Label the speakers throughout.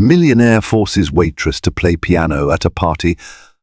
Speaker 1: Millionaire forces Waitress to play piano at a party.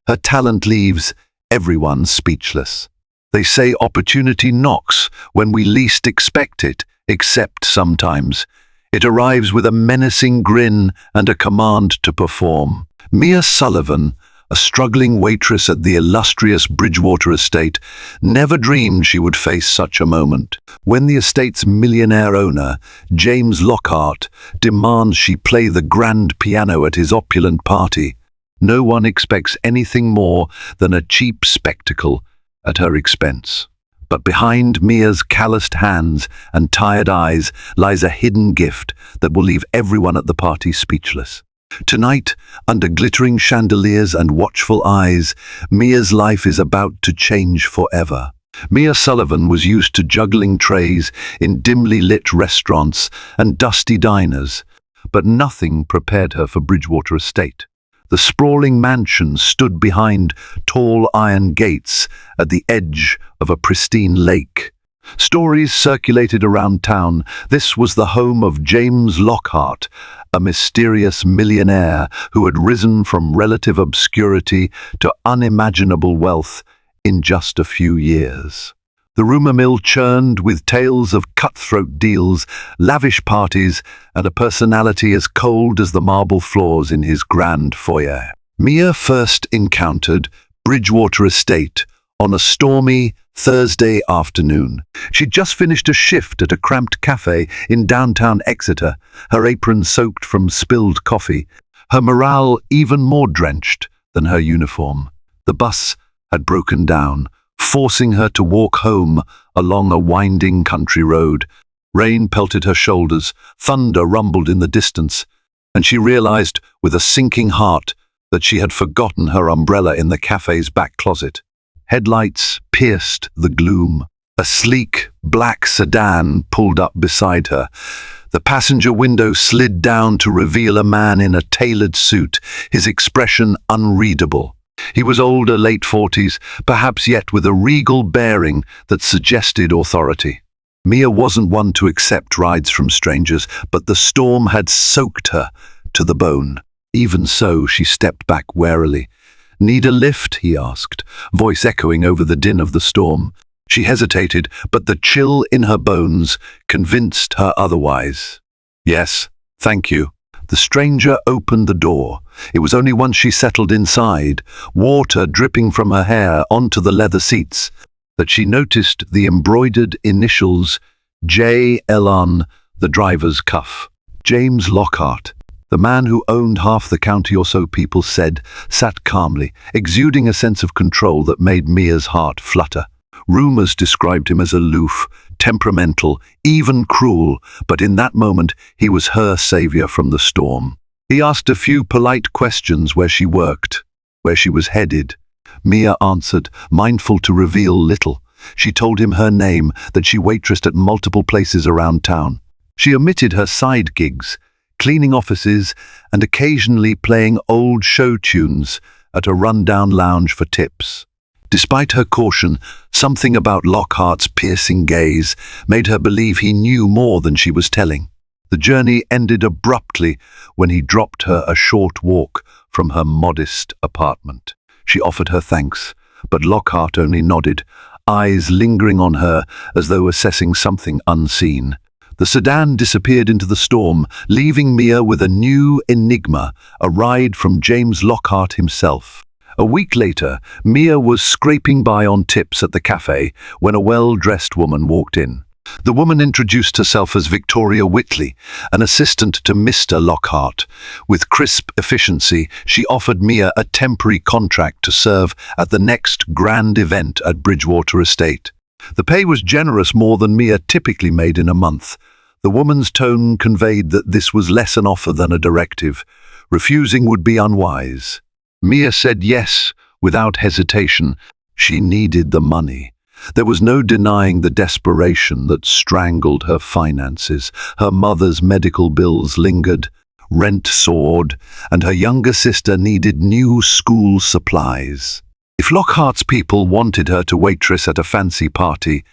Speaker 1: Her talent leaves everyone speechless. They say opportunity knocks when we least expect it, except sometimes. It arrives with a menacing grin and a command to perform. Mia Sullivan, a struggling waitress at the illustrious Bridgewater estate, never dreamed she would face such a moment. When the estate's millionaire owner, James Lockhart, demands she play the grand piano at his opulent party, no one expects anything more than a cheap spectacle at her expense. But behind Mia's calloused hands and tired eyes lies a hidden gift that will leave everyone at the party speechless. Tonight, under glittering chandeliers and watchful eyes, Mia's life is about to change forever. Mia Sullivan was used to juggling trays in dimly lit restaurants and dusty diners, but nothing prepared her for Bridgewater Estate. The sprawling mansion stood behind tall iron gates at the edge of a pristine lake. Stories circulated around town. This was the home of James Lockhart, a mysterious millionaire who had risen from relative obscurity to unimaginable wealth in just a few years. The rumor mill churned with tales of cutthroat deals, lavish parties, and a personality as cold as the marble floors in his grand foyer. Mia first encountered Bridgewater Estate on a stormy Thursday afternoon. She'd just finished a shift at a cramped cafe in downtown Exeter, her apron soaked from spilled coffee, her morale even more drenched than her uniform. The bus had broken down, forcing her to walk home along a winding country road. Rain pelted her shoulders, thunder rumbled in the distance, and she realized with a sinking heart that she had forgotten her umbrella in the cafe's back closet. Headlights pierced the gloom. A sleek, black sedan pulled up beside her. The passenger window slid down to reveal a man in a tailored suit, his expression unreadable. He was older, late 40s, perhaps yet with a regal bearing that suggested authority. Mia wasn't one to accept rides from strangers, but the storm had soaked her to the bone. Even so, she stepped back warily. "Need a lift?" he asked, voice echoing over the din of the storm. She hesitated, but the chill in her bones convinced her otherwise. "Yes, thank you." The stranger opened the door. It was only once she settled inside, water dripping from her hair onto the leather seats, that she noticed the embroidered initials J.L. on the driver's cuff. James Lockhart, the man who owned half the county or so, people said, sat calmly, exuding a sense of control that made Mia's heart flutter. Rumors described him as aloof, temperamental, even cruel, but in that moment he was her savior from the storm. He asked a few polite questions where she worked, where she was headed. Mia answered, mindful to reveal little. She told him her name, that she waitressed at multiple places around town. She omitted her side gigs, cleaning offices and occasionally playing old show tunes at a rundown lounge for tips. Despite her caution, something about Lockhart's piercing gaze made her believe he knew more than she was telling. The journey ended abruptly when he dropped her a short walk from her modest apartment. She offered her thanks, but Lockhart only nodded, eyes lingering on her as though assessing something unseen. The sedan disappeared into the storm, leaving Mia with a new enigma, a ride from James Lockhart himself. A week later, Mia was scraping by on tips at the cafe when a well-dressed woman walked in. The woman introduced herself as Victoria Whitley, an assistant to Mr. Lockhart. With crisp efficiency, she offered Mia a temporary contract to serve at the next grand event at Bridgewater Estate. The pay was generous, more than Mia typically made in a month. The woman's tone conveyed that this was less an offer than a directive. Refusing would be unwise. Mia said yes, without hesitation. She needed the money. There was no denying the desperation that strangled her finances. Her mother's medical bills lingered, rent soared, and her younger sister needed new school supplies. If Lockhart's people wanted her to waitress at a fancy party,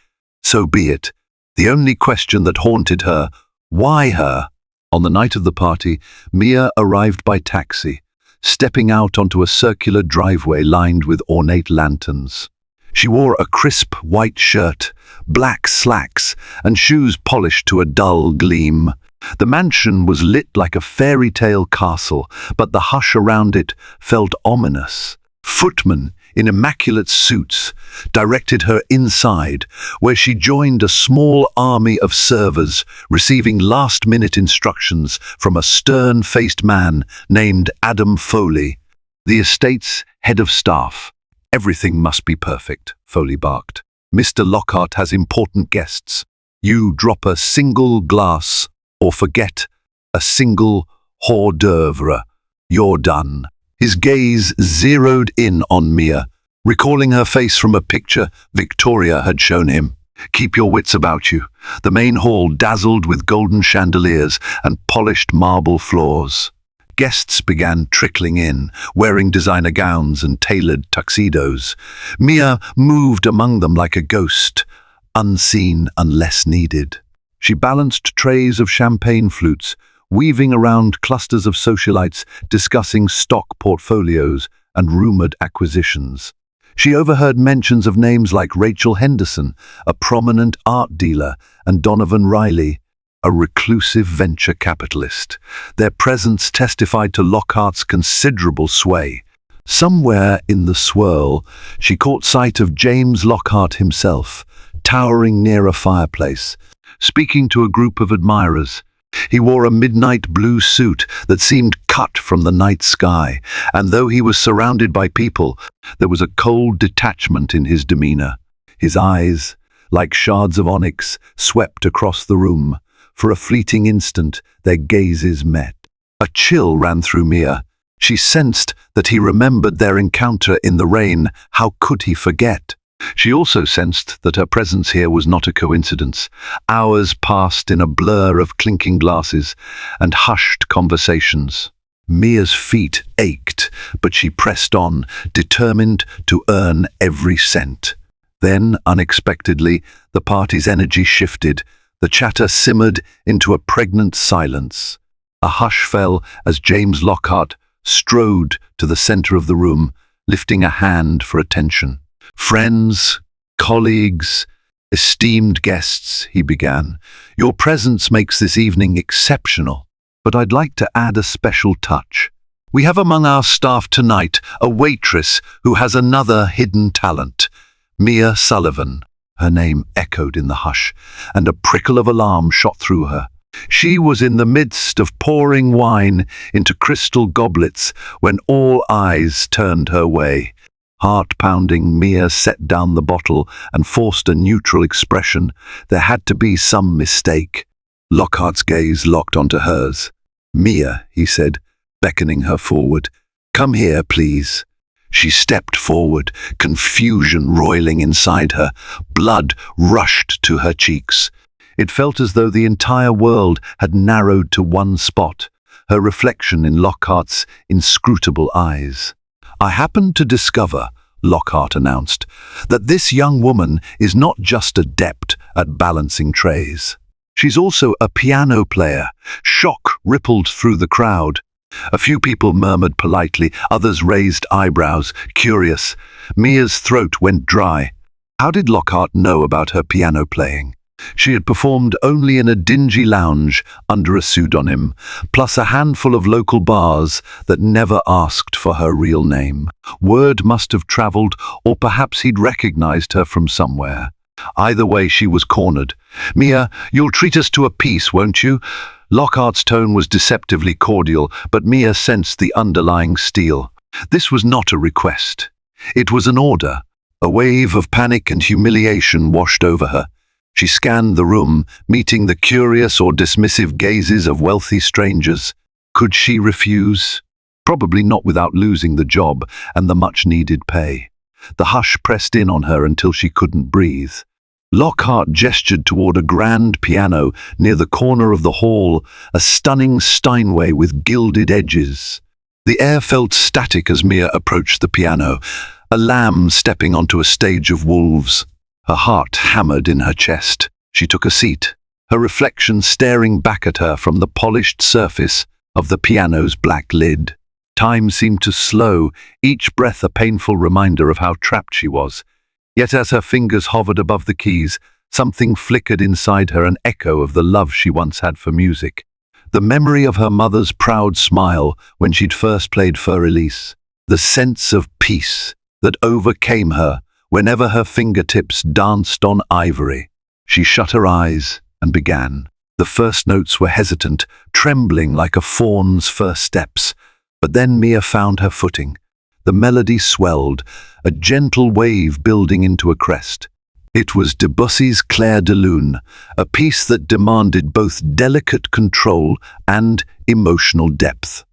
Speaker 1: so be it. The only question that haunted her, why her, On the night of the party, Mia arrived by taxi, stepping out onto a circular driveway lined with ornate lanterns. She wore a crisp white shirt, black slacks, and shoes polished to a dull gleam. The mansion was lit like a fairy tale castle, but the hush around it felt ominous. Footmen in immaculate suits directed her inside, where she joined a small army of servers, receiving last-minute instructions from a stern-faced man named Adam Foley, the estate's head of staff. "Everything must be perfect," Foley barked. "Mr. Lockhart has important guests. You drop a single glass or forget a single hors d'oeuvre, you're done." His gaze zeroed in on Mia, recalling her face from a picture Victoria had shown him. "Keep your wits about you." The main hall dazzled with golden chandeliers and polished marble floors. Guests began trickling in, wearing designer gowns and tailored tuxedos. Mia moved among them like a ghost, unseen unless needed. She balanced trays of champagne flutes, weaving around clusters of socialites discussing stock portfolios and rumored acquisitions. She overheard mentions of names like Rachel Henderson, a prominent art dealer, and Donovan Riley, a reclusive venture capitalist. Their presence testified to Lockhart's considerable sway. Somewhere in the swirl, she caught sight of James Lockhart himself, towering near a fireplace, speaking to a group of admirers. He wore a midnight blue suit that seemed cut from the night sky, and though he was surrounded by people, there was a cold detachment in his demeanor. His eyes, like shards of onyx, swept across the room. For a fleeting instant, their gazes met. A chill ran through Mia. She sensed that he remembered their encounter in the rain. How could he forget? She also sensed that her presence here was not a coincidence. Hours passed in a blur of clinking glasses and hushed conversations. Mia's feet ached, but she pressed on, determined to earn every cent. Then, unexpectedly, the party's energy shifted. The chatter simmered into a pregnant silence. A hush fell as James Lockhart strode to the center of the room, lifting a hand for attention. "Friends, colleagues, esteemed guests," he began, "your presence makes this evening exceptional, but I'd like to add a special touch. We have among our staff tonight a waitress who has another hidden talent, Mia Sullivan." Her name echoed in the hush, and a prickle of alarm shot through her. She was in the midst of pouring wine into crystal goblets when all eyes turned her way. Heart-pounding, Mia set down the bottle and forced a neutral expression. There had to be some mistake. Lockhart's gaze locked onto hers. "Mia," he said, beckoning her forward. "Come here, please." She stepped forward, confusion roiling inside her. Blood rushed to her cheeks. It felt as though the entire world had narrowed to one spot, her reflection in Lockhart's inscrutable eyes. "I happened to discover," Lockhart announced, "that this young woman is not just adept at balancing trays. She's also a piano player." Shock rippled through the crowd. A few people murmured politely, others raised eyebrows, curious. Mia's throat went dry. How did Lockhart know about her piano playing? She had performed only in a dingy lounge under a pseudonym, plus a handful of local bars that never asked for her real name. Word must have traveled, or perhaps he'd recognized her from somewhere. Either way, she was cornered. "Mia, you'll treat us to a piece, won't you?" Lockhart's tone was deceptively cordial, but Mia sensed the underlying steel. This was not a request. It was an order. A wave of panic and humiliation washed over her. She scanned the room, meeting the curious or dismissive gazes of wealthy strangers. Could she refuse? Probably not without losing the job and the much-needed pay. The hush pressed in on her until she couldn't breathe. Lockhart gestured toward a grand piano near the corner of the hall, a stunning Steinway with gilded edges. The air felt static as Mia approached the piano, a lamb stepping onto a stage of wolves. Her heart hammered in her chest. She took a seat. her reflection staring back at her from the polished surface of the piano's black lid. Time seemed to slow, each breath a painful reminder of how trapped she was. Yet as her fingers hovered above the keys, something flickered inside her, an echo of the love she once had for music. The memory of her mother's proud smile when she'd first played Fur Elise. The sense of peace that overcame her whenever her fingertips danced on ivory. She shut her eyes and began. The first notes were hesitant, trembling like a fawn's first steps. But then Mia found her footing. The melody swelled, a gentle wave building into a crest. It was Debussy's Clair de Lune, a piece that demanded both delicate control and emotional depth.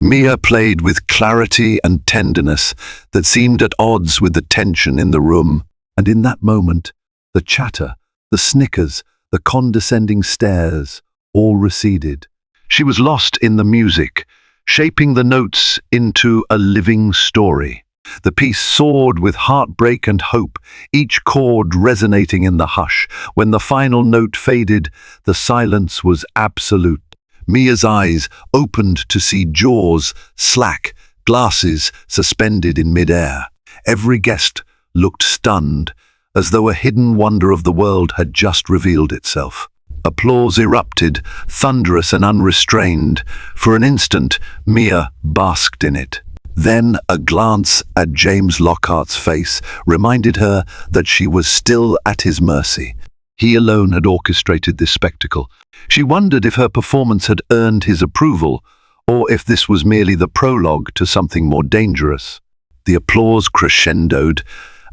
Speaker 1: Mia played with clarity and tenderness that seemed at odds with the tension in the room, and in that moment, the chatter, the snickers, the condescending stares, all receded. She was lost in the music, shaping the notes into a living story. The piece soared with heartbreak and hope, each chord resonating in the hush. When the final note faded, the silence was absolute. Mia's eyes opened to see jaws slack, glasses suspended in midair. Every guest looked stunned, as though a hidden wonder of the world had just revealed itself. Applause erupted, thunderous and unrestrained. For an instant, Mia basked in it. Then a glance at James Lockhart's face reminded her that she was still at his mercy. He alone had orchestrated this spectacle. She wondered if her performance had earned his approval, or if this was merely the prologue to something more dangerous. The applause crescendoed,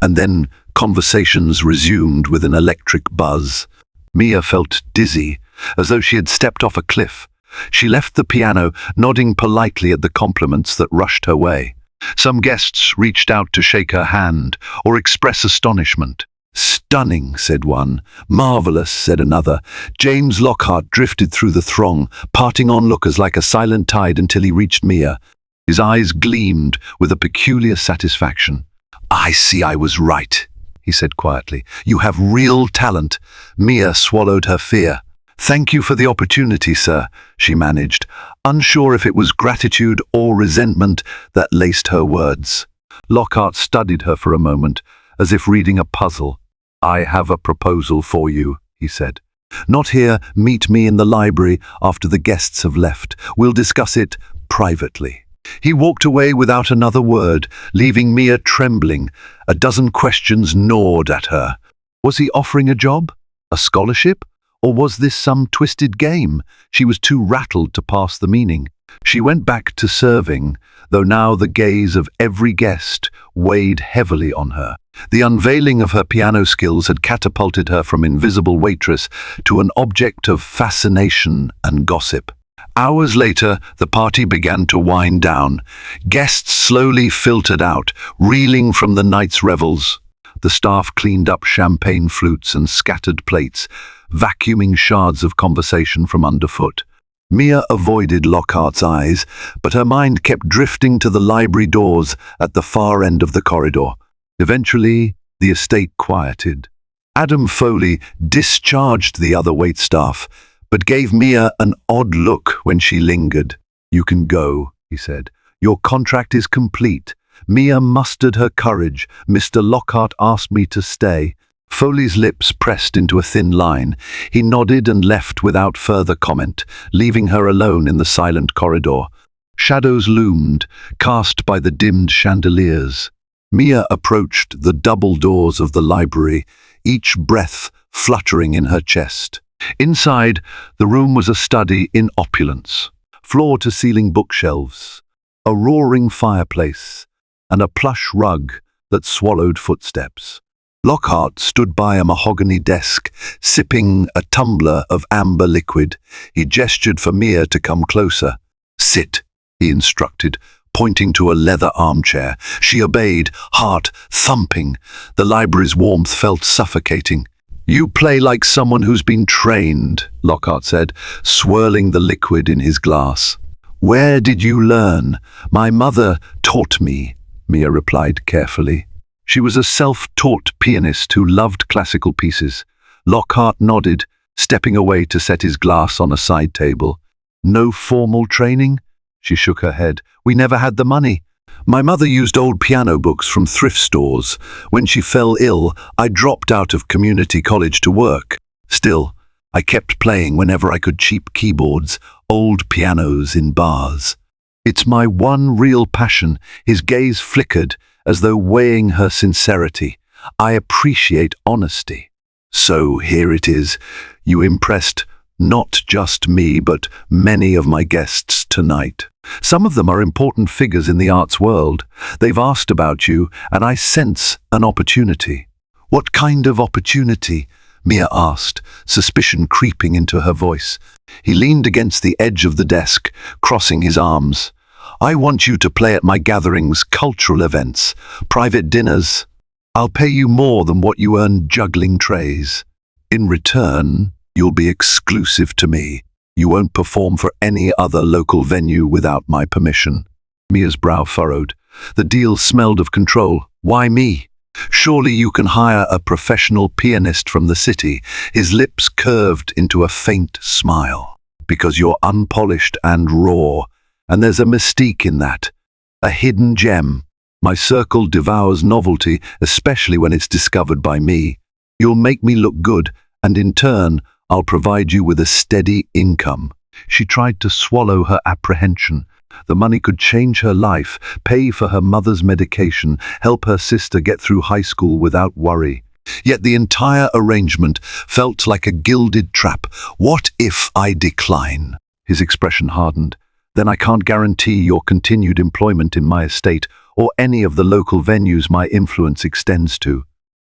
Speaker 1: and then conversations resumed with an electric buzz. Mia felt dizzy, as though she had stepped off a cliff. She left the piano, nodding politely at the compliments that rushed her way. Some guests reached out to shake her hand or express astonishment. "Stunning," said one. "Marvelous," said another. James Lockhart drifted through the throng, parting onlookers like a silent tide until he reached Mia. His eyes gleamed with a peculiar satisfaction. "I see I was right," he said quietly. "You have real talent." Mia swallowed her fear. "Thank you for the opportunity, sir," she managed, unsure if it was gratitude or resentment that laced her words. Lockhart studied her for a moment, as if reading a puzzle. "I have a proposal for you," he said. "Not here. Meet me in the library after the guests have left. We'll discuss it privately." He walked away without another word, leaving Mia trembling. A dozen questions gnawed at her. Was he offering a job? A scholarship? Or was this some twisted game? She was too rattled to pass the meaning. She went back to serving, though now the gaze of every guest weighed heavily on her. The unveiling of her piano skills had catapulted her from invisible waitress to an object of fascination and gossip. Hours later, the party began to wind down. Guests slowly filtered out, reeling from the night's revels. The staff cleaned up champagne flutes and scattered plates, vacuuming shards of conversation from underfoot. Mia avoided Lockhart's eyes, but her mind kept drifting to the library doors at the far end of the corridor. Eventually, the estate quieted. Adam Foley discharged the other waitstaff, but gave Mia an odd look when she lingered. "You can go," he said. "Your contract is complete." Mia mustered her courage. "Mr. Lockhart asked me to stay." Foley's lips pressed into a thin line. He nodded and left without further comment, leaving her alone in the silent corridor. Shadows loomed, cast by the dimmed chandeliers. Mia approached the double doors of the library, each breath fluttering in her chest. Inside, the room was a study in opulence. Floor-to-ceiling bookshelves, a roaring fireplace, and a plush rug that swallowed footsteps. Lockhart stood by a mahogany desk, sipping a tumbler of amber liquid. He gestured for Mia to come closer. "Sit," he instructed, pointing to a leather armchair. She obeyed, heart thumping. The library's warmth felt suffocating. "You play like someone who's been trained," Lockhart said, swirling the liquid in his glass. "Where did you learn?" "My mother taught me," Mia replied carefully. She was a self-taught pianist who loved classical pieces. Lockhart nodded, stepping away to set his glass on a side table. "No formal training?" She shook her head. "We never had the money. My mother used old piano books from thrift stores. When she fell ill, I dropped out of community college to work. Still, I kept playing whenever I could, cheap keyboards, old pianos in bars. It's my one real passion." His gaze flickered, as though weighing her sincerity. "I appreciate honesty. So here it is. You impressed not just me, but many of my guests tonight. Some of them are important figures in the arts world. They've asked about you, and I sense an opportunity." "What kind of opportunity?" Mia asked, suspicion creeping into her voice. He leaned against the edge of the desk, crossing his arms. "I want you to play at my gatherings, cultural events, private dinners. I'll pay you more than what you earn juggling trays. In return, you'll be exclusive to me. You won't perform for any other local venue without my permission." Mia's brow furrowed. The deal smelled of control. "Why me? Surely you can hire a professional pianist from the city." His lips curved into a faint smile. "Because you're unpolished and raw, and there's a mystique in that. A hidden gem. My circle devours novelty, especially when it's discovered by me. You'll make me look good, and in turn, I'll provide you with a steady income." She tried to swallow her apprehension. The money could change her life, pay for her mother's medication, help her sister get through high school without worry. Yet the entire arrangement felt like a gilded trap. "What if I decline?" His expression hardened. "Then I can't guarantee your continued employment in my estate or any of the local venues my influence extends to.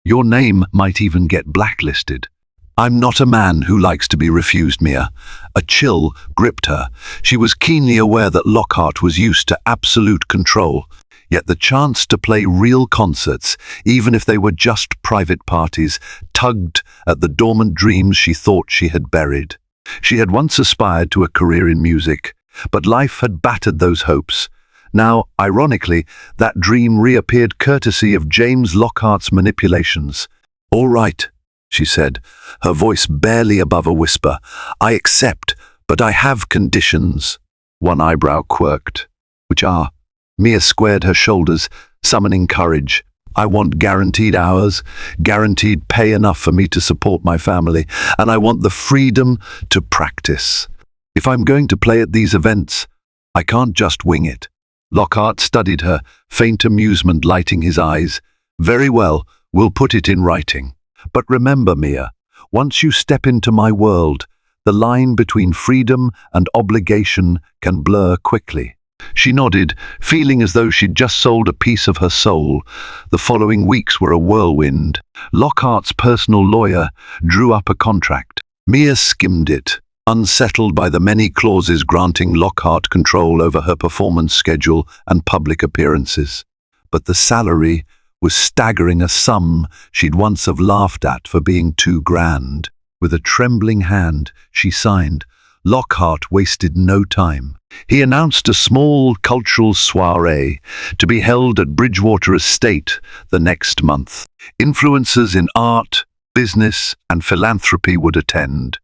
Speaker 1: Your name might even get blacklisted." "I'm not a man who likes to be refused, Mia." A chill gripped her. She was keenly aware that Lockhart was used to absolute control, yet the chance to play real concerts, even if they were just private parties, tugged at the dormant dreams she thought she had buried. She had once aspired to a career in music, but life had battered those hopes. Now, ironically, that dream reappeared courtesy of James Lockhart's manipulations. "All right," she said, her voice barely above a whisper. "I accept, but I have conditions." One eyebrow quirked. "Which are?" Mia squared her shoulders, summoning courage. "I want guaranteed hours, guaranteed pay enough for me to support my family, and I want the freedom to practice. If I'm going to play at these events, I can't just wing it." Lockhart studied her, faint amusement lighting his eyes. "Very well, we'll put it in writing. But remember, Mia, once you step into my world, the line between freedom and obligation can blur quickly." She nodded, feeling as though she'd just sold a piece of her soul. The following weeks were a whirlwind. Lockhart's personal lawyer drew up a contract. Mia skimmed it, unsettled by the many clauses granting Lockhart control over her performance schedule and public appearances. But the salary was staggering, a sum she'd once have laughed at for being too grand. With a trembling hand, she signed. Lockhart wasted no time. He announced a small cultural soiree to be held at Bridgewater Estate the next month. Influencers in art, business, and philanthropy would attend.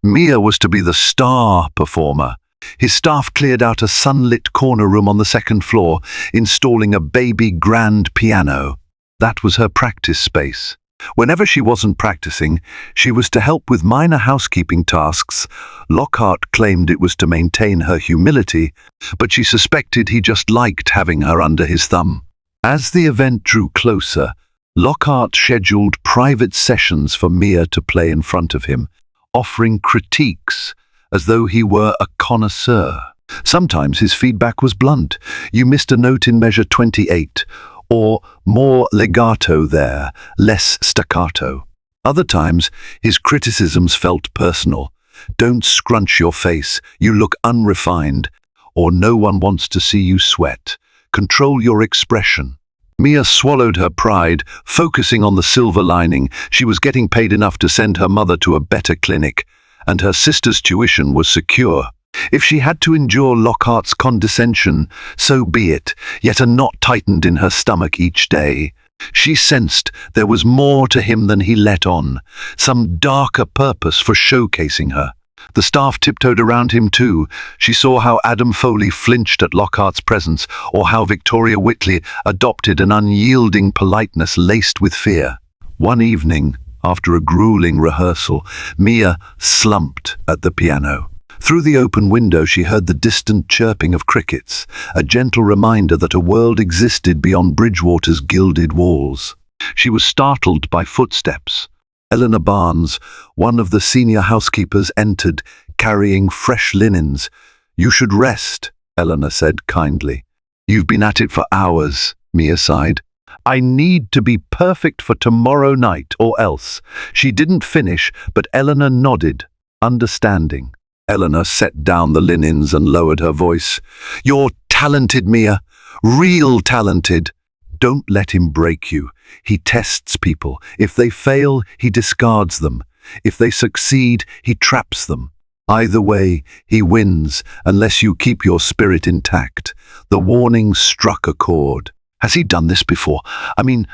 Speaker 1: Mia was to be the star performer. His staff cleared out a sunlit corner room on the second floor, installing a baby grand piano. That was her practice space. Whenever she wasn't practicing, she was to help with minor housekeeping tasks. Lockhart claimed it was to maintain her humility, but she suspected he just liked having her under his thumb. As the event drew closer, Lockhart scheduled private sessions for Mia to play in front of him, offering critiques as though he were a connoisseur. Sometimes his feedback was blunt. "You missed a note in measure 28, or more legato there, less staccato." Other times, his criticisms felt personal. "Don't scrunch your face, you look unrefined," or "No one wants to see you sweat. Control your expression." Mia swallowed her pride, focusing on the silver lining. She was getting paid enough to send her mother to a better clinic, and her sister's tuition was secure. If she had to endure Lockhart's condescension, so be it, yet a knot tightened in her stomach each day. She sensed there was more to him than he let on, some darker purpose for showcasing her. The staff tiptoed around him too. She saw how Adam Foley flinched at Lockhart's presence, or how Victoria Whitley adopted an unyielding politeness laced with fear. One evening, after a grueling rehearsal, Mia slumped at the piano. Through the open window she heard the distant chirping of crickets, a gentle reminder that a world existed beyond Bridgewater's gilded walls. She was startled by footsteps. Eleanor Barnes, one of the senior housekeepers, entered, carrying fresh linens. "You should rest," Eleanor said kindly. "You've been at it for hours," Mia sighed. "I need to be perfect for tomorrow night, or else." She didn't finish, but Eleanor nodded, understanding. Eleanor set down the linens and lowered her voice. "You're talented, Mia. Real talented. Don't let him break you. He tests people. If they fail, he discards them. If they succeed, he traps them. Either way, he wins, unless you keep your spirit intact." The warning struck a chord. Has he done this before?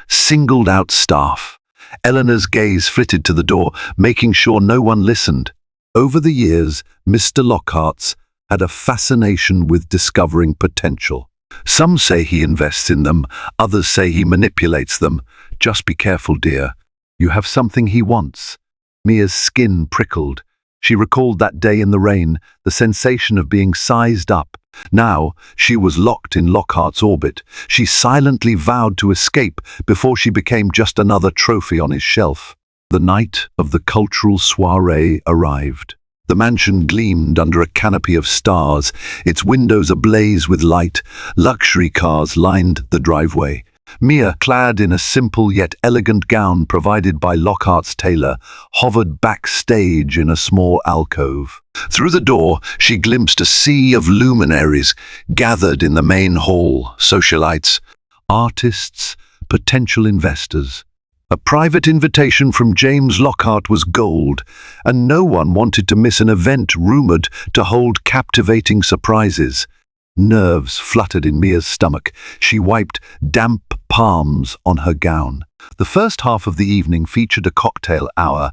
Speaker 1: Singled out staff. Eleanor's gaze flitted to the door, making sure no one listened. Over the years, Mr. Lockhart's had a fascination with discovering potential. Some say he invests in them, others say he manipulates them. Just be careful, dear. You have something he wants. Mia's skin prickled. She recalled that day in the rain, the sensation of being sized up. Now, she was locked in Lockhart's orbit. She silently vowed to escape before she became just another trophy on his shelf. The night of the cultural soiree arrived. The mansion gleamed under a canopy of stars, its windows ablaze with light. Luxury cars lined the driveway. Mia, clad in a simple yet elegant gown provided by Lockhart's tailor, hovered backstage in a small alcove. Through the door, she glimpsed a sea of luminaries gathered in the main hall: socialites, artists, potential investors. A private invitation from James Lockhart was gold, and no one wanted to miss an event rumored to hold captivating surprises. Nerves fluttered in Mia's stomach. She wiped damp palms on her gown. The first half of the evening featured a cocktail hour,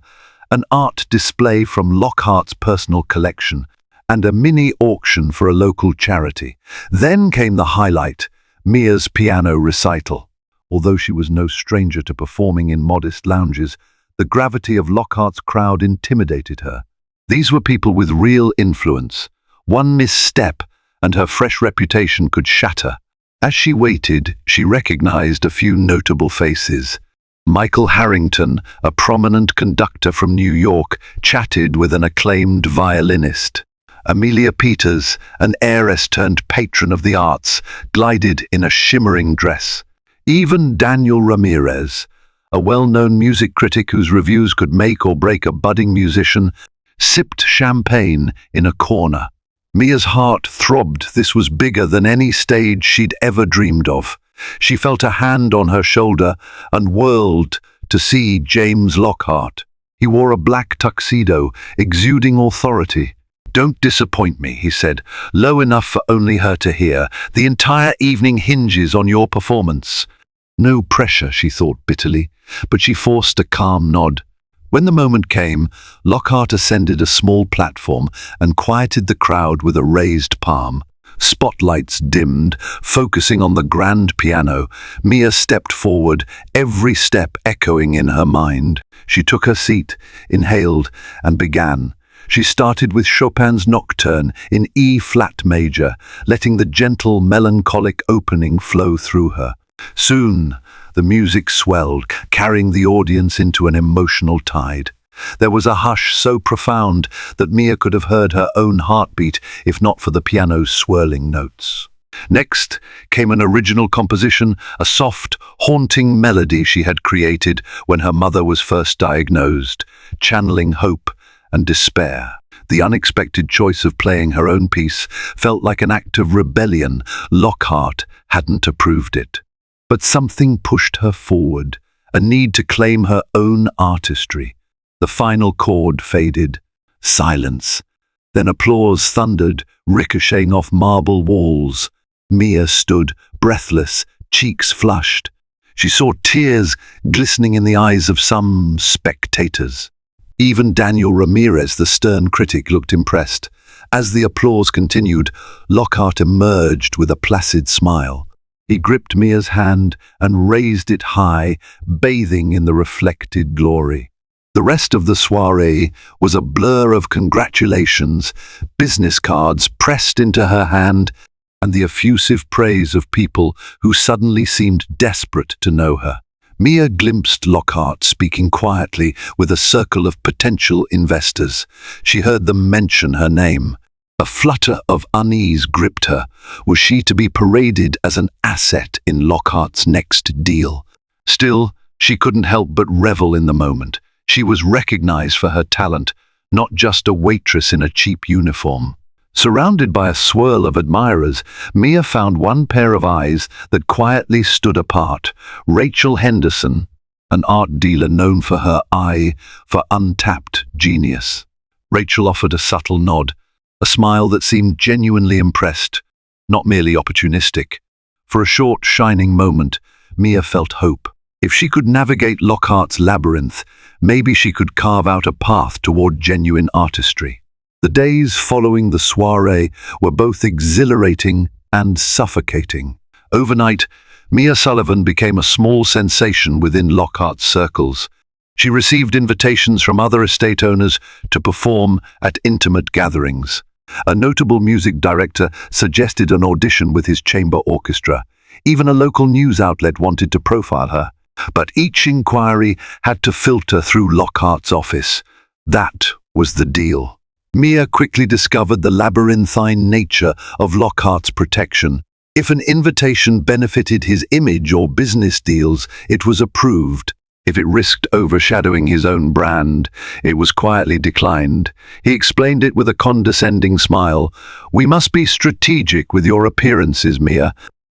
Speaker 1: an art display from Lockhart's personal collection, and a mini auction for a local charity. Then came the highlight, Mia's piano recital. Although she was no stranger to performing in modest lounges, the gravity of Lockhart's crowd intimidated her. These were people with real influence. One misstep, and her fresh reputation could shatter. As she waited, she recognized a few notable faces. Michael Harrington, a prominent conductor from New York, chatted with an acclaimed violinist. Amelia Peters, an heiress turned patron of the arts, glided in a shimmering dress. Even Daniel Ramirez, a well-known music critic whose reviews could make or break a budding musician, sipped champagne in a corner. Mia's heart throbbed. This was bigger than any stage she'd ever dreamed of. She felt a hand on her shoulder and whirled to see James Lockhart. He wore a black tuxedo, exuding authority. "Don't disappoint me," he said, low enough for only her to hear. "The entire evening hinges on your performance." No pressure, she thought bitterly, but she forced a calm nod. When the moment came, Lockhart ascended a small platform and quieted the crowd with a raised palm. Spotlights dimmed, focusing on the grand piano. Mia stepped forward, every step echoing in her mind. She took her seat, inhaled, and began. She started with Chopin's Nocturne in E-flat major, letting the gentle, melancholic opening flow through her. Soon, the music swelled, carrying the audience into an emotional tide. There was a hush so profound that Mia could have heard her own heartbeat if not for the piano's swirling notes. Next came an original composition, a soft, haunting melody she had created when her mother was first diagnosed, channeling hope and despair. The unexpected choice of playing her own piece felt like an act of rebellion. Lockhart hadn't approved it. But something pushed her forward, a need to claim her own artistry. The final chord faded. Silence. Then applause thundered, ricocheting off marble walls. Mia stood, breathless, cheeks flushed. She saw tears glistening in the eyes of some spectators. Even Daniel Ramirez, the stern critic, looked impressed. As the applause continued, Lockhart emerged with a placid smile. He gripped Mia's hand and raised it high, bathing in the reflected glory. The rest of the soiree was a blur of congratulations, business cards pressed into her hand, and the effusive praise of people who suddenly seemed desperate to know her. Mia glimpsed Lockhart speaking quietly with a circle of potential investors. She heard them mention her name. A flutter of unease gripped her. Was she to be paraded as an asset in Lockhart's next deal? Still, she couldn't help but revel in the moment. She was recognized for her talent, not just a waitress in a cheap uniform. Surrounded by a swirl of admirers, Mia found one pair of eyes that quietly stood apart. Rachel Henderson, an art dealer known for her eye for untapped genius. Rachel offered a subtle nod, a smile that seemed genuinely impressed, not merely opportunistic. For a short, shining moment, Mia felt hope. If she could navigate Lockhart's labyrinth, maybe she could carve out a path toward genuine artistry. The days following the soiree were both exhilarating and suffocating. Overnight, Mia Sullivan became a small sensation within Lockhart's circles. She received invitations from other estate owners to perform at intimate gatherings. A notable music director suggested an audition with his chamber orchestra. Even a local news outlet wanted to profile her. But each inquiry had to filter through Lockhart's office. That was the deal. Mia quickly discovered the labyrinthine nature of Lockhart's protection. If an invitation benefited his image or business deals, it was approved. If it risked overshadowing his own brand, it was quietly declined. He explained it with a condescending smile. "We must be strategic with your appearances, Mia.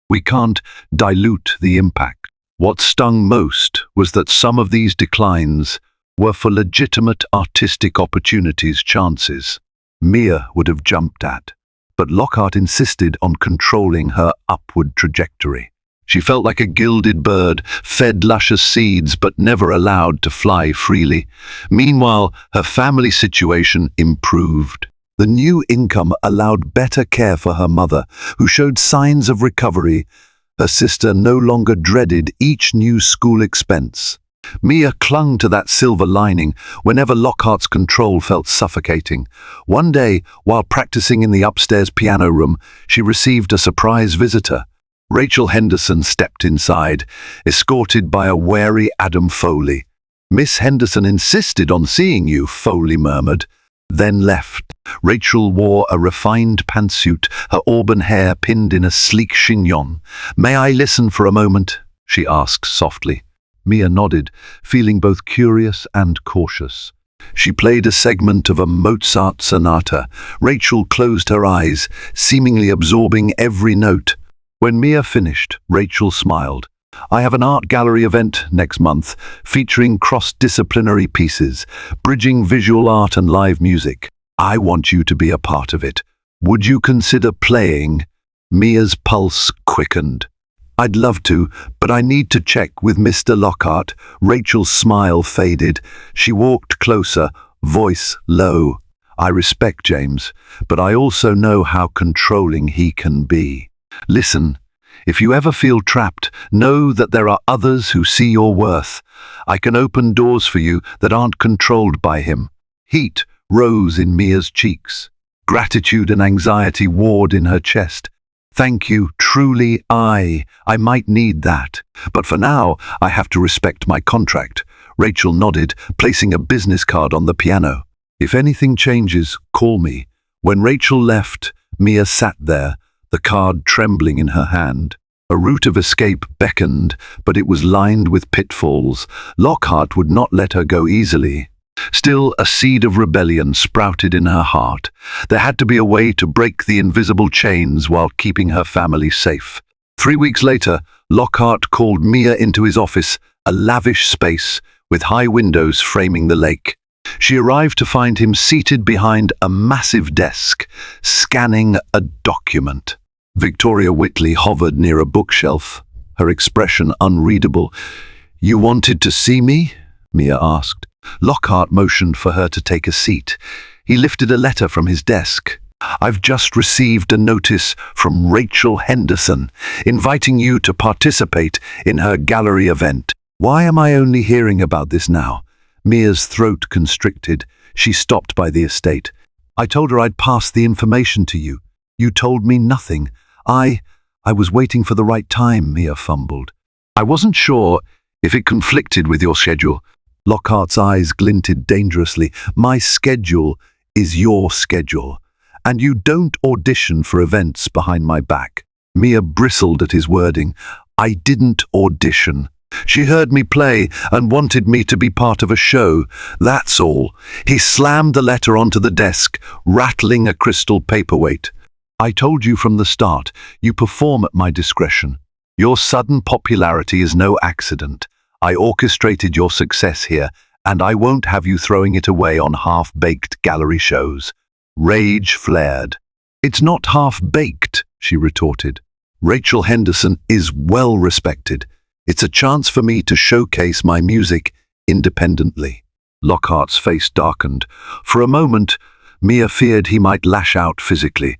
Speaker 1: We can't dilute the impact." What stung most was that some of these declines were for legitimate artistic opportunities chances Mia would have jumped at. But Lockhart insisted on controlling her upward trajectory. She felt like a gilded bird, fed luscious seeds but never allowed to fly freely. Meanwhile, her family situation improved. The new income allowed better care for her mother, who showed signs of recovery. Her sister no longer dreaded each new school expense. Mia clung to that silver lining whenever Lockhart's control felt suffocating. One day, while practicing in the upstairs piano room, she received a surprise visitor. Rachel Henderson stepped inside, escorted by a wary Adam Foley. "Miss Henderson insisted on seeing you," Foley murmured, then left. Rachel wore a refined pantsuit, her auburn hair pinned in a sleek chignon. "May I listen for a moment?" she asked softly. Mia nodded, feeling both curious and cautious. She played a segment of a Mozart sonata. Rachel closed her eyes, seemingly absorbing every note. When Mia finished, Rachel smiled. "I have an art gallery event next month, featuring cross-disciplinary pieces, bridging visual art and live music. I want you to be a part of it. Would you consider playing?" Mia's pulse quickened. "I'd love to, but I need to check with Mr. Lockhart." Rachel's smile faded. She walked closer, voice low. "I respect James, but I also know how controlling he can be. Listen, if you ever feel trapped, know that there are others who see your worth. I can open doors for you that aren't controlled by him." Heat rose in Mia's cheeks. Gratitude and anxiety warred in her chest. "Thank you, truly, I might need that. But for now, I have to respect my contract." Rachel nodded, placing a business card on the piano. "If anything changes, call me." When Rachel left, Mia sat there, the card trembling in her hand. A route of escape beckoned, but it was lined with pitfalls. Lockhart would not let her go easily. Still, a seed of rebellion sprouted in her heart. There had to be a way to break the invisible chains while keeping her family safe. 3 weeks later, Lockhart called Mia into his office, a lavish space with high windows framing the lake. She arrived to find him seated behind a massive desk, scanning a document. Victoria Whitley hovered near a bookshelf, her expression unreadable. "You wanted to see me?" Mia asked. Lockhart motioned for her to take a seat. He lifted a letter from his desk. "I've just received a notice from Rachel Henderson, inviting you to participate in her gallery event." Why am I only hearing about this now? Mia's throat constricted. She stopped by the estate. "I told her I'd pass the information to you. You told me nothing. I was waiting for the right time," Mia fumbled. "I wasn't sure if it conflicted with your schedule." Lockhart's eyes glinted dangerously. "My schedule is your schedule, and you don't audition for events behind my back." Mia bristled at his wording. "I didn't audition. She heard me play and wanted me to be part of a show. That's all." He slammed the letter onto the desk, rattling a crystal paperweight. "I told you from the start, you perform at my discretion. Your sudden popularity is no accident. I orchestrated your success here, and I won't have you throwing it away on half-baked gallery shows." Rage flared. "It's not half-baked," she retorted. "Rachel Henderson is well respected. It's a chance for me to showcase my music independently." Lockhart's face darkened. For a moment, Mia feared he might lash out physically,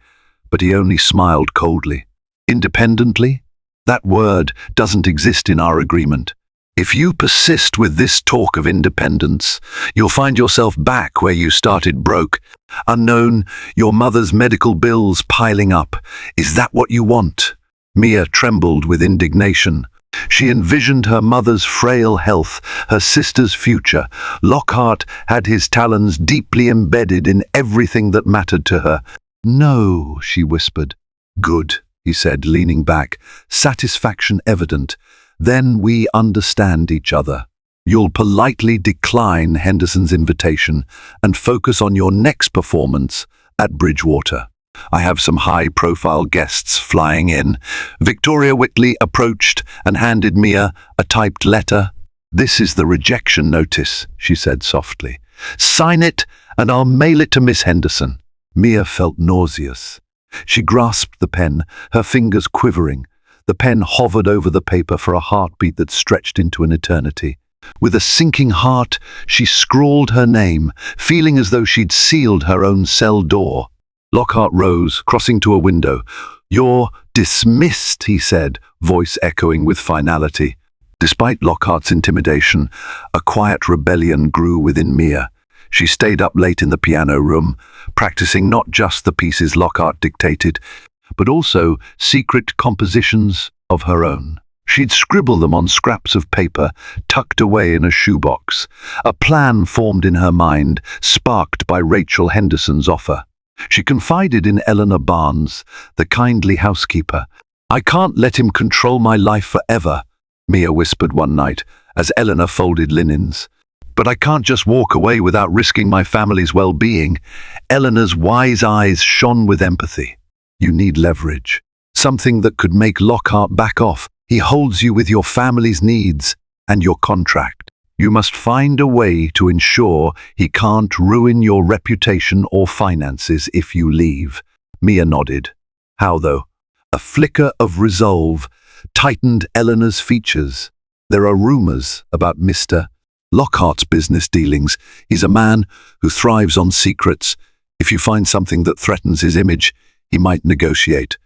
Speaker 1: but he only smiled coldly. "Independently? That word doesn't exist in our agreement. If you persist with this talk of independence, you'll find yourself back where you started, broke, unknown, your mother's medical bills piling up. Is that what you want?" Mia trembled with indignation. She envisioned her mother's frail health, her sister's future. Lockhart had his talons deeply embedded in everything that mattered to her. "No," she whispered. "Good," he said, leaning back, satisfaction evident. "Then we understand each other. You'll politely decline Henderson's invitation and focus on your next performance at Bridgewater. I have some high-profile guests flying in." Victoria Whitley approached and handed Mia a typed letter. "This is the rejection notice," she said softly. "Sign it and I'll mail it to Miss Henderson." Mia felt nauseous. She grasped the pen, her fingers quivering. The pen hovered over the paper for a heartbeat that stretched into an eternity. With a sinking heart, she scrawled her name, feeling as though she'd sealed her own cell door. Lockhart rose, crossing to a window. "You're dismissed," he said, voice echoing with finality. Despite Lockhart's intimidation, a quiet rebellion grew within Mia. She stayed up late in the piano room, practicing not just the pieces Lockhart dictated, but also secret compositions of her own. She'd scribble them on scraps of paper tucked away in a shoebox. A plan formed in her mind, sparked by Rachel Henderson's offer. She confided in Eleanor Barnes, the kindly housekeeper. "I can't let him control my life forever," Mia whispered one night, as Eleanor folded linens. "But I can't just walk away without risking my family's well-being." Eleanor's wise eyes shone with empathy. "You need leverage, something that could make Lockhart back off. He holds you with your family's needs and your contract. You must find a way to ensure he can't ruin your reputation or finances if you leave." Mia nodded. "How, though?" A flicker of resolve tightened Eleanor's features. "There are rumors about Mr. Lockhart's business dealings. He's a man who thrives on secrets. If you find something that threatens his image, he might negotiate."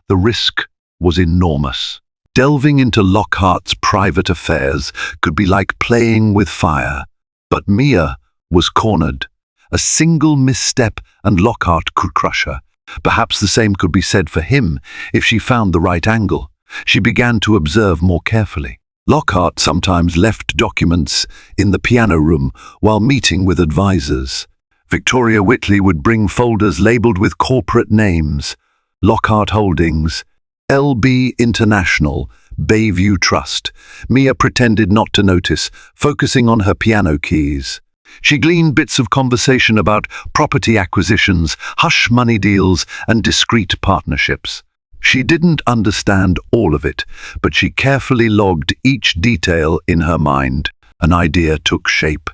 Speaker 1: The risk was enormous. Delving into Lockhart's private affairs could be like playing with fire. But Mia was cornered. A single misstep and Lockhart could crush her. Perhaps the same could be said for him if she found the right angle. She began to observe more carefully. Lockhart sometimes left documents in the piano room while meeting with advisors. Victoria Whitley would bring folders labeled with corporate names: Lockhart Holdings, LB International, Bayview Trust. Mia pretended not to notice, focusing on her piano keys. She gleaned bits of conversation about property acquisitions, hush money deals, and discreet partnerships. She didn't understand all of it, but she carefully logged each detail in her mind. An idea took shape.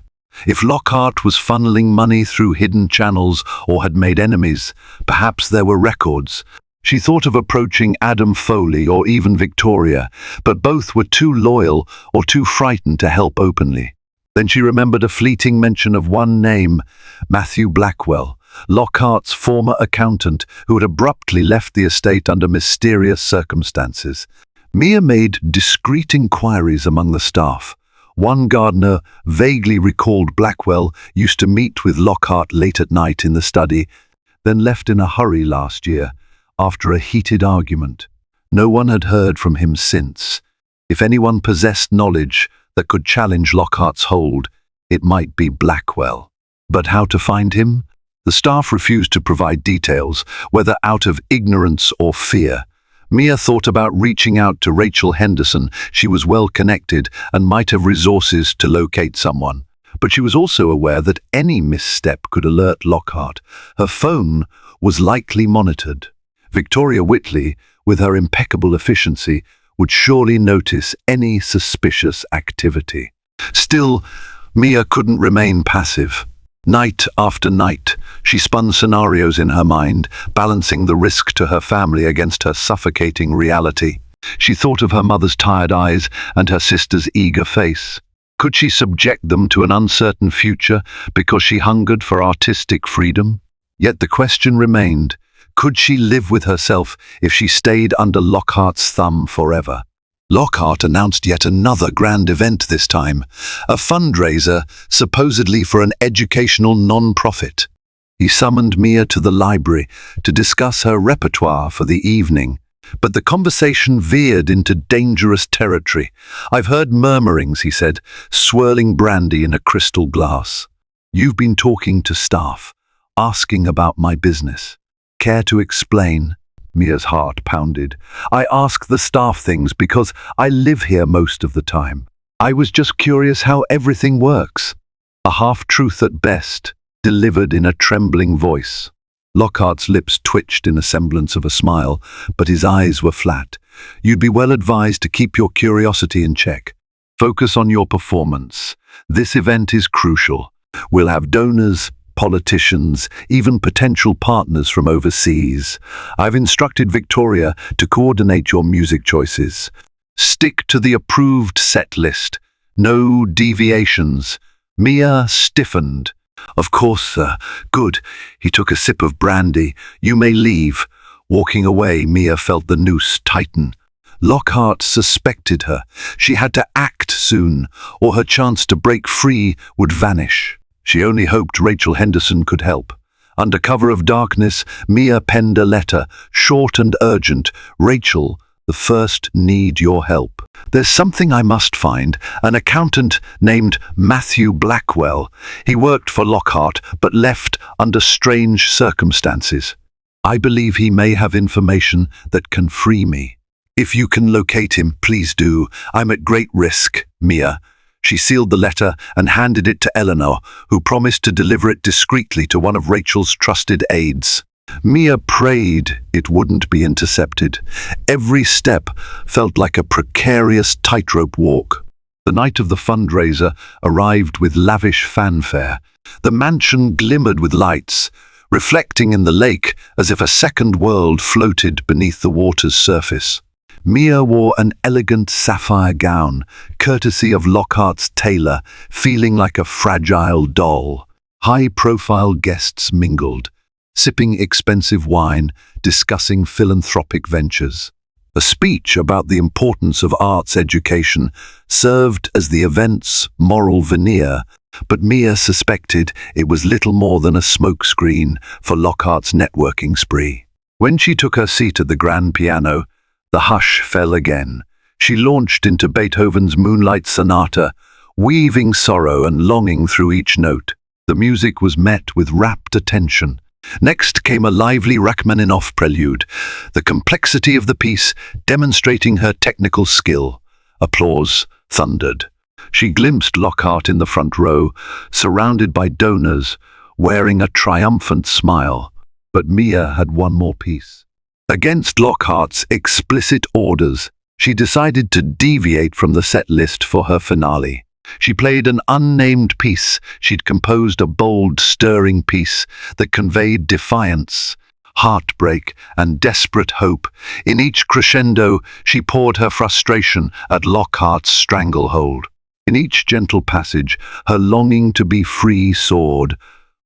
Speaker 1: If Lockhart was funneling money through hidden channels or had made enemies, perhaps there were records. She thought of approaching Adam Foley or even Victoria, but both were too loyal or too frightened to help openly. Then she remembered a fleeting mention of one name, Matthew Blackwell, Lockhart's former accountant who had abruptly left the estate under mysterious circumstances. Mia made discreet inquiries among the staff. One gardener vaguely recalled Blackwell used to meet with Lockhart late at night in the study, then left in a hurry last year after a heated argument. No one had heard from him since. If anyone possessed knowledge that could challenge Lockhart's hold, it might be Blackwell. But how to find him? The staff refused to provide details, whether out of ignorance or fear. Mia thought about reaching out to Rachel Henderson. She was well connected and might have resources to locate someone. But she was also aware that any misstep could alert Lockhart. Her phone was likely monitored. Victoria Whitley, with her impeccable efficiency, would surely notice any suspicious activity. Still, Mia couldn't remain passive. Night after night, she spun scenarios in her mind, balancing the risk to her family against her suffocating reality. She thought of her mother's tired eyes and her sister's eager face. Could she subject them to an uncertain future because she hungered for artistic freedom? Yet the question remained, could she live with herself if she stayed under Lockhart's thumb forever? Lockhart announced yet another grand event this time, a fundraiser supposedly for an educational non-profit. He summoned Mia to the library to discuss her repertoire for the evening, but the conversation veered into dangerous territory. "I've heard murmurings," he said, swirling brandy in a crystal glass. "You've been talking to staff, asking about my business. Care to explain?" Mia's heart pounded. "I ask the staff things because I live here most of the time. I was just curious how everything works." A half-truth at best, delivered in a trembling voice. Lockhart's lips twitched in a semblance of a smile, but his eyes were flat. "You'd be well advised to keep your curiosity in check. Focus on your performance. This event is crucial. We'll have donors, politicians, even potential partners from overseas. I've instructed Victoria to coordinate your music choices. Stick to the approved set list. No deviations." Mia stiffened. "Of course, sir. Good." He took a sip of brandy. "You may leave." Walking away, Mia felt the noose tighten. Lockhart suspected her. She had to act soon, or her chance to break free would vanish. She only hoped Rachel Henderson could help. Under cover of darkness, Mia penned a letter, short and urgent. "Rachel, the first need your help. There's something I must find. An accountant named Matthew Blackwell. He worked for Lockhart, but left under strange circumstances. I believe he may have information that can free me. If you can locate him, please do. I'm at great risk, Mia." She sealed the letter and handed it to Eleanor, who promised to deliver it discreetly to one of Rachel's trusted aides. Mia prayed it wouldn't be intercepted. Every step felt like a precarious tightrope walk. The night of the fundraiser arrived with lavish fanfare. The mansion glimmered with lights, reflecting in the lake as if a second world floated beneath the water's surface. Mia wore an elegant sapphire gown, courtesy of Lockhart's tailor, feeling like a fragile doll. High-profile guests mingled, sipping expensive wine, discussing philanthropic ventures. A speech about the importance of arts education served as the event's moral veneer, but Mia suspected it was little more than a smokescreen for Lockhart's networking spree. When she took her seat at the grand piano, the hush fell again. She launched into Beethoven's Moonlight Sonata, weaving sorrow and longing through each note. The music was met with rapt attention. Next came a lively Rachmaninoff prelude, the complexity of the piece demonstrating her technical skill. Applause thundered. She glimpsed Lockhart in the front row, surrounded by donors, wearing a triumphant smile. But Mia had one more piece. Against Lockhart's explicit orders, she decided to deviate from the set list for her finale. She played an unnamed piece. She'd composed a bold, stirring piece that conveyed defiance, heartbreak, and desperate hope. In each crescendo, she poured her frustration at Lockhart's stranglehold. In each gentle passage, her longing to be free soared.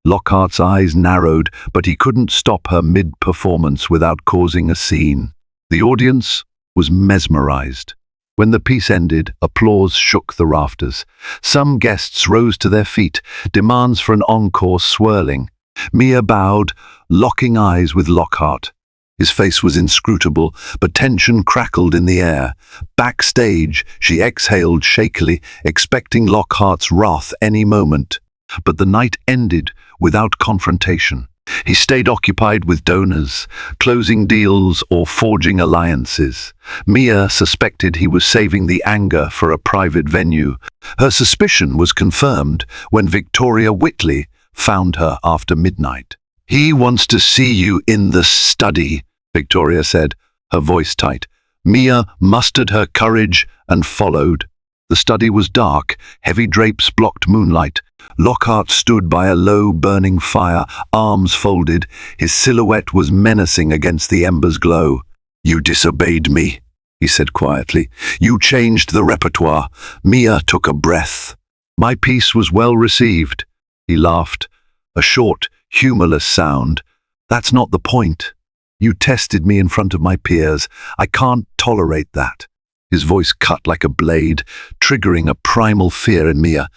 Speaker 1: Lockhart's eyes narrowed, but he couldn't stop her mid-performance without causing a scene. The audience was mesmerized. When the piece ended, applause shook the rafters. Some guests rose to their feet, demands for an encore swirling. Mia bowed, locking eyes with Lockhart. His face was inscrutable, but tension crackled in the air. Backstage, she exhaled shakily, expecting Lockhart's wrath any moment. But the night ended without confrontation. He stayed occupied with donors, closing deals or forging alliances. Mia suspected he was saving the anger for a private venue. Her suspicion was confirmed when Victoria Whitley found her after midnight. "He wants to see you in the study," Victoria said, her voice tight. Mia mustered her courage and followed. The study was dark, heavy drapes blocked moonlight. Lockhart stood by a low, burning fire, arms folded. His silhouette was menacing against the embers' glow. "You disobeyed me," he said quietly. "You changed the repertoire." Mia took a breath. "My piece was well received," he laughed, a short, humorless sound. "That's not the point. You tested me in front of my peers. I can't tolerate that." His voice cut like a blade, triggering a primal fear in Mia.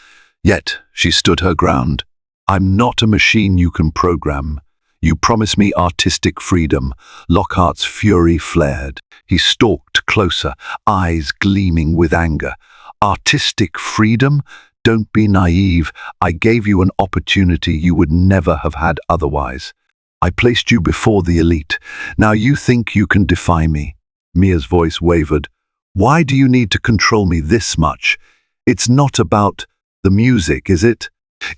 Speaker 1: Yet she stood her ground. "I'm not a machine you can program. You promised me artistic freedom." Lockhart's fury flared. He stalked closer, eyes gleaming with anger. "Artistic freedom? Don't be naive. I gave you an opportunity you would never have had otherwise. I placed you before the elite. Now you think you can defy me." Mia's voice wavered. "Why do you need to control me this much? It's not about the music, is it?"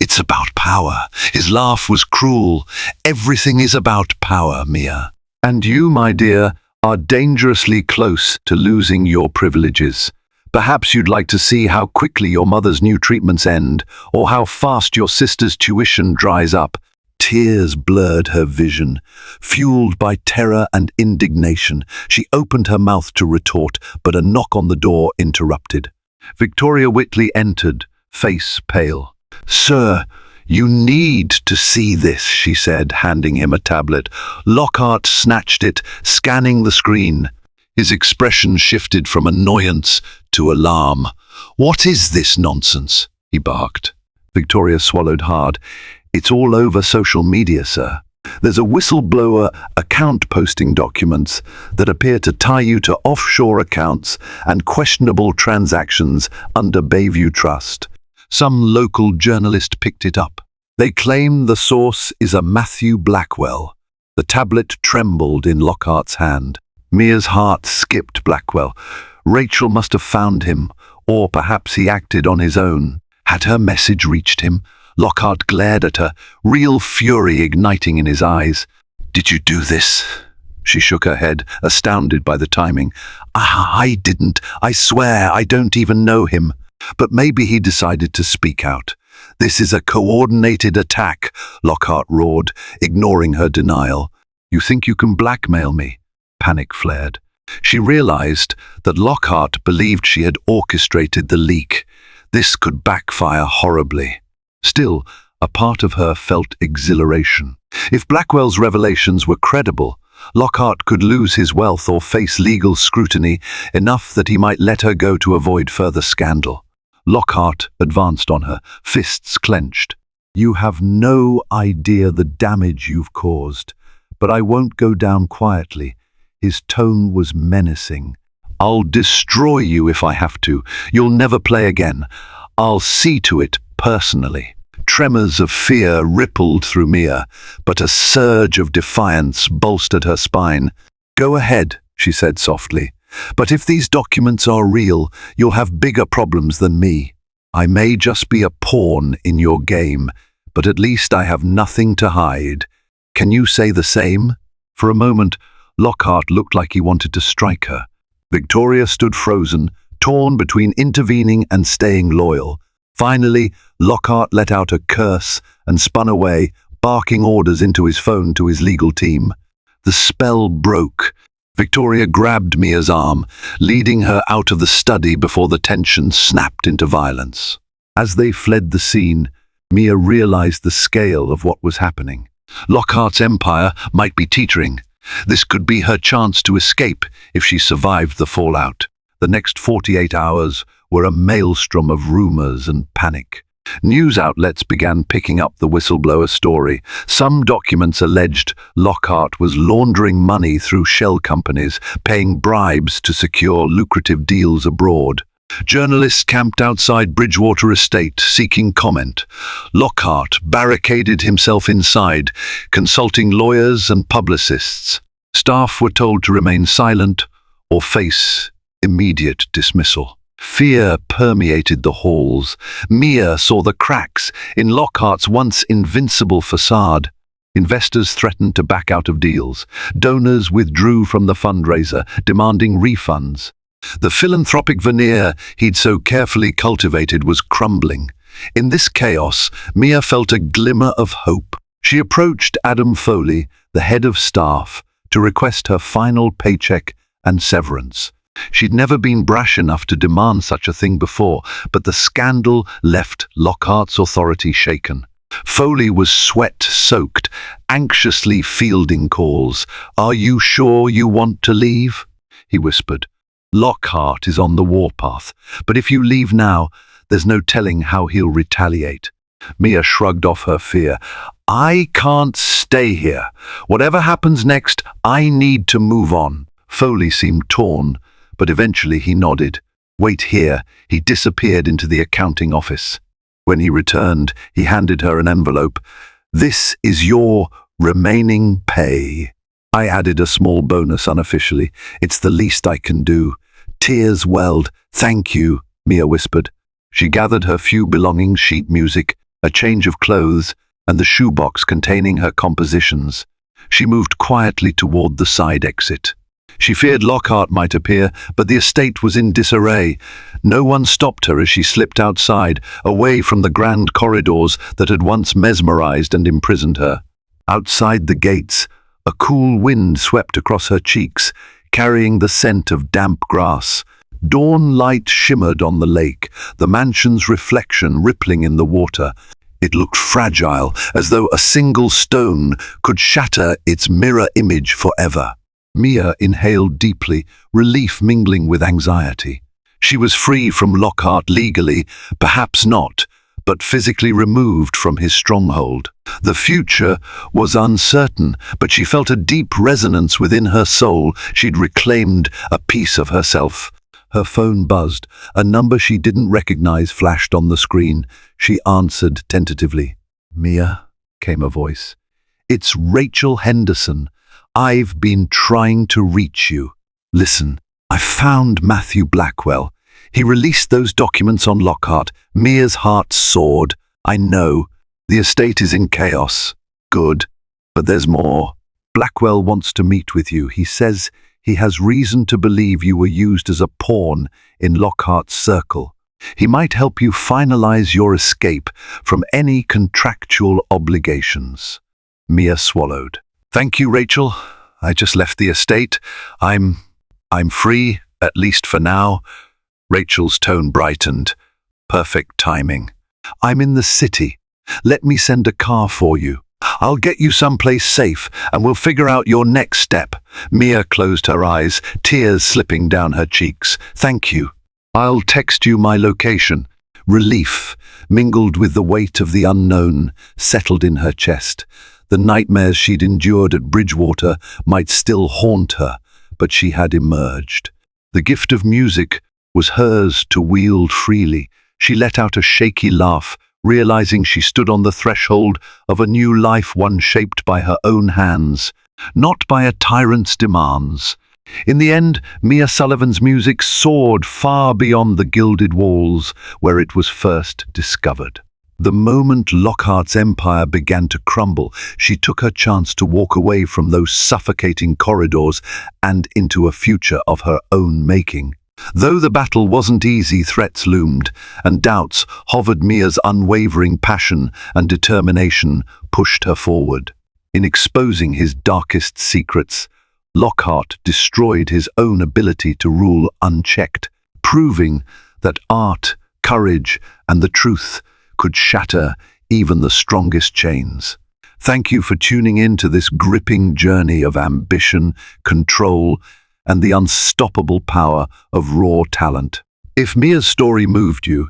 Speaker 1: "It's about power." His laugh was cruel. "Everything is about power, Mia. And you, my dear, are dangerously close to losing your privileges. Perhaps you'd like to see how quickly your mother's new treatments end, or how fast your sister's tuition dries up." Tears blurred her vision. Fueled by terror and indignation, she opened her mouth to retort, but a knock on the door interrupted. Victoria Whitley entered, face pale. "Sir, you need to see this," she said, handing him a tablet. Lockhart snatched it, scanning the screen. His expression shifted from annoyance to alarm. "What is this nonsense?" he barked. Victoria swallowed hard. "It's all over social media, sir. There's a whistleblower account posting documents that appear to tie you to offshore accounts and questionable transactions under Bayview Trust. Some local journalist picked it up. They claim the source is a Matthew Blackwell." The tablet trembled in Lockhart's hand. Mia's heart skipped Blackwell. Rachel must have found him, or perhaps he acted on his own. Had her message reached him? Lockhart glared at her, real fury igniting in his eyes. "Did you do this?" She shook her head, astounded by the timing. I didn't. I swear I don't even know him." But maybe he decided to speak out. "This is a coordinated attack," Lockhart roared, ignoring her denial. "You think you can blackmail me?" Panic flared. She realized that Lockhart believed she had orchestrated the leak. This could backfire horribly. Still, a part of her felt exhilaration. If Blackwell's revelations were credible, Lockhart could lose his wealth or face legal scrutiny, enough that he might let her go to avoid further scandal. Lockhart advanced on her, fists clenched. "You have no idea the damage you've caused, but I won't go down quietly." His tone was menacing. "I'll destroy you if I have to. You'll never play again. I'll see to it personally." Tremors of fear rippled through Mia, but a surge of defiance bolstered her spine. "Go ahead," she said softly. "But if these documents are real, you'll have bigger problems than me. I may just be a pawn in your game, but at least I have nothing to hide. Can you say the same?" For a moment, Lockhart looked like he wanted to strike her. Victoria stood frozen, torn between intervening and staying loyal. Finally, Lockhart let out a curse and spun away, barking orders into his phone to his legal team. The spell broke. Victoria grabbed Mia's arm, leading her out of the study before the tension snapped into violence. As they fled the scene, Mia realized the scale of what was happening. Lockhart's empire might be teetering. This could be her chance to escape if she survived the fallout. The next 48 hours were a maelstrom of rumors and panic. News outlets began picking up the whistleblower story. Some documents alleged Lockhart was laundering money through shell companies, paying bribes to secure lucrative deals abroad. Journalists camped outside Bridgewater Estate, seeking comment. Lockhart barricaded himself inside, consulting lawyers and publicists. Staff were told to remain silent or face immediate dismissal. Fear permeated the halls. Mia saw the cracks in Lockhart's once invincible facade. Investors threatened to back out of deals. Donors withdrew from the fundraiser, demanding refunds. The philanthropic veneer he'd so carefully cultivated was crumbling. In this chaos, Mia felt a glimmer of hope. She approached Adam Foley, the head of staff, to request her final paycheck and severance. She'd never been brash enough to demand such a thing before, but the scandal left Lockhart's authority shaken. Foley was sweat-soaked, anxiously fielding calls. "Are you sure you want to leave?" he whispered. "Lockhart is on the warpath, but if you leave now, there's no telling how he'll retaliate." Mia shrugged off her fear. "I can't stay here. Whatever happens next, I need to move on." Foley seemed torn, but eventually he nodded. "Wait here." He disappeared into the accounting office. When he returned, he handed her an envelope. "This is your remaining pay." I added a small bonus unofficially. "It's the least I can do." Tears welled. "Thank you," Mia whispered. She gathered her few belongings, sheet music, a change of clothes, and the shoebox containing her compositions. She moved quietly toward the side exit. She feared Lockhart might appear, but the estate was in disarray. No one stopped her as she slipped outside, away from the grand corridors that had once mesmerized and imprisoned her. Outside the gates, a cool wind swept across her cheeks, carrying the scent of damp grass. Dawn light shimmered on the lake, the mansion's reflection rippling in the water. It looked fragile, as though a single stone could shatter its mirror image forever. Mia inhaled deeply, relief mingling with anxiety. She was free from Lockhart legally, perhaps not, but physically removed from his stronghold. The future was uncertain, but she felt a deep resonance within her soul. She'd reclaimed a piece of herself. Her phone buzzed. A number she didn't recognize flashed on the screen. She answered tentatively. "Mia," came a voice. "It's Rachel Henderson. I've been trying to reach you. Listen, I found Matthew Blackwell. He released those documents on Lockhart." Mia's heart soared. "I know. The estate is in chaos." "Good, but there's more. Blackwell wants to meet with you. He says he has reason to believe you were used as a pawn in Lockhart's circle. He might help you finalize your escape from any contractual obligations." Mia swallowed. "Thank you, Rachel. I just left the estate. I'm free, at least for now." Rachel's tone brightened. "Perfect timing. I'm in the city. Let me send a car for you. I'll get you someplace safe, and we'll figure out your next step." Mia closed her eyes, tears slipping down her cheeks. "Thank you. I'll text you my location." Relief, mingled with the weight of the unknown, settled in her chest. The nightmares she'd endured at Bridgewater might still haunt her, but she had emerged. The gift of music was hers to wield freely. She let out a shaky laugh, realizing she stood on the threshold of a new life, one shaped by her own hands, not by a tyrant's demands. In the end, Mia Sullivan's music soared far beyond the gilded walls where it was first discovered. The moment Lockhart's empire began to crumble, she took her chance to walk away from those suffocating corridors and into a future of her own making. Though the battle wasn't easy, threats loomed, and doubts hovered. Mia's unwavering passion and determination pushed her forward. In exposing his darkest secrets, Lockhart destroyed his own ability to rule unchecked, proving that art, courage, and the truth could shatter even the strongest chains. Thank you for tuning in to this gripping journey of ambition, control, and the unstoppable power of raw talent. If Mia's story moved you,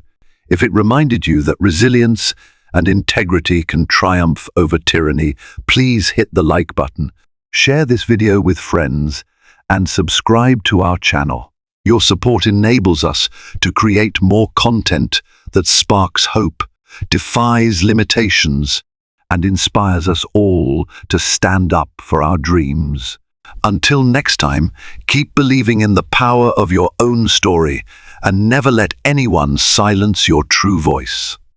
Speaker 1: if it reminded you that resilience and integrity can triumph over tyranny, please hit the like button, share this video with friends, and subscribe to our channel. Your support enables us to create more content that sparks hope, defies limitations, and inspires us all to stand up for our dreams. Until next time, keep believing in the power of your own story and never let anyone silence your true voice.